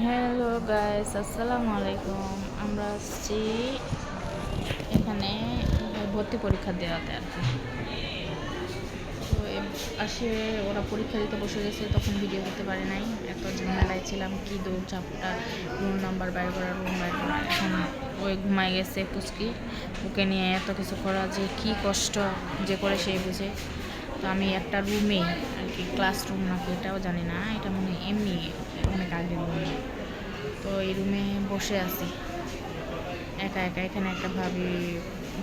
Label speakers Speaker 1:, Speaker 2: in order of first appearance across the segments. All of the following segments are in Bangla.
Speaker 1: হ্যালো গাইস, আসসালামু আলাইকুম। আমরা আসছি এখানে ভর্তি পরীক্ষা দেওয়াতে আর কি। তো আসে ওরা পরীক্ষা দিতে বসে গেছে, তখন ভিডিও করতে পারি নাই, এত ঝামেলায় ছিলাম। কি দৌড়ঝাপটা, রোল নাম্বার বাইর করা, রুম বাইর করা। এখন ওই ঘুমায় গেছে পুচকি, ওকে নিয়ে এত কিছু করা যে কি কষ্ট যে করে সেই বুঝে। তো আমি একটা রুমে আর কি, ক্লাসরুম নাকি এটাও জানি না, এটা মনে হয় এমনি অনেক আগের রুম। তো এই রুমে বসে আছি একা একা। এখানে একটা ভাবি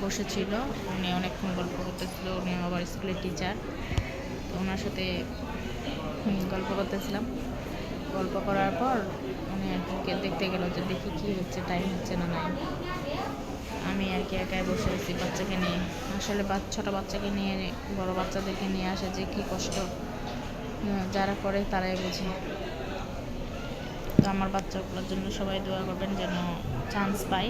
Speaker 1: বসেছিল, উনি অনেকক্ষণ গল্প করতেছিল। উনি আবার স্কুলের টিচার, তো ওনার সাথে গল্প করতেছিলাম। গল্প করার পর উনি আর কি দেখতে গেল যে দেখি কি হচ্ছে, টাইম হচ্ছে না নাই। আমি আর কি একাই বসে আছি বাচ্চাকে নিয়ে। আসলে ছোটো বাচ্চাকে নিয়ে, বড় বাচ্চাদেরকে নিয়ে আসা যে কী কষ্ট, যারা করে তারাই বোঝে। তো আমার বাচ্চাগুলোর জন্য সবাই দোয়া করবেন যেন চান্স পাই।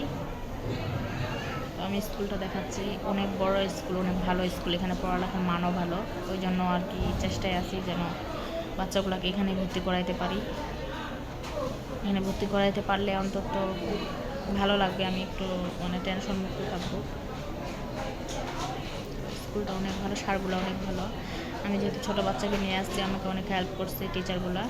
Speaker 1: তো আমি স্কুলটা দেখাচ্ছি, অনেক বড় স্কুল, অনেক ভালো স্কুল, এখানে পড়ালেখার মানও ভালো। ওই জন্য আর কি চেষ্টায় আছি যেন বাচ্চাগুলোকে এখানে ভর্তি করাইতে পারি। এখানে ভর্তি করাইতে পারলে অন্তত ভালো লাগবে, আমি একটু টেনশন মুক্ত থাকবো। স্কুলটা অনেক ভালো, স্যারগুলো অনেক ভালো। আমি যেহেতু ছোটো বাচ্চাকে নিয়ে আসছি, আমাকে অনেক হেল্প করছে টিচারগুলো।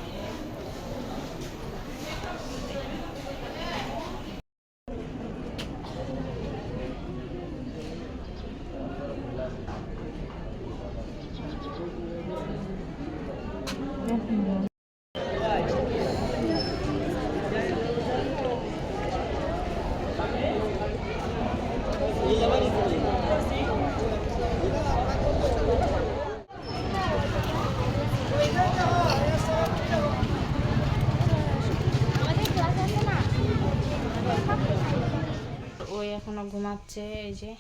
Speaker 1: ওই এখনো ঘুমাচ্ছে। এই যে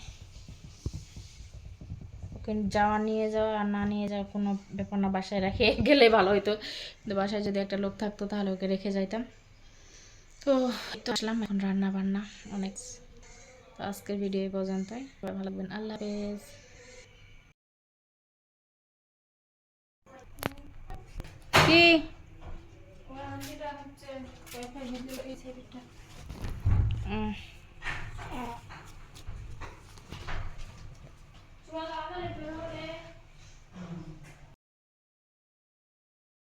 Speaker 1: ওকে নিয়ে যাওয়া আর না নিয়ে যাওয়া কোনো ব্যাপার না, বাসায় রেখে গেলে ভালো হতো। কিন্তু বাসায় যদি একটা লোক থাকতো তাহলে ওকে রেখে যাইতাম। তো তো আসলাম এখন রান্না বান্না অনেক। তো আজকের ভিডিও এই পর্যন্তই, সবাই ভালো থাকবেন, আল্লাহ হাফেজ। কি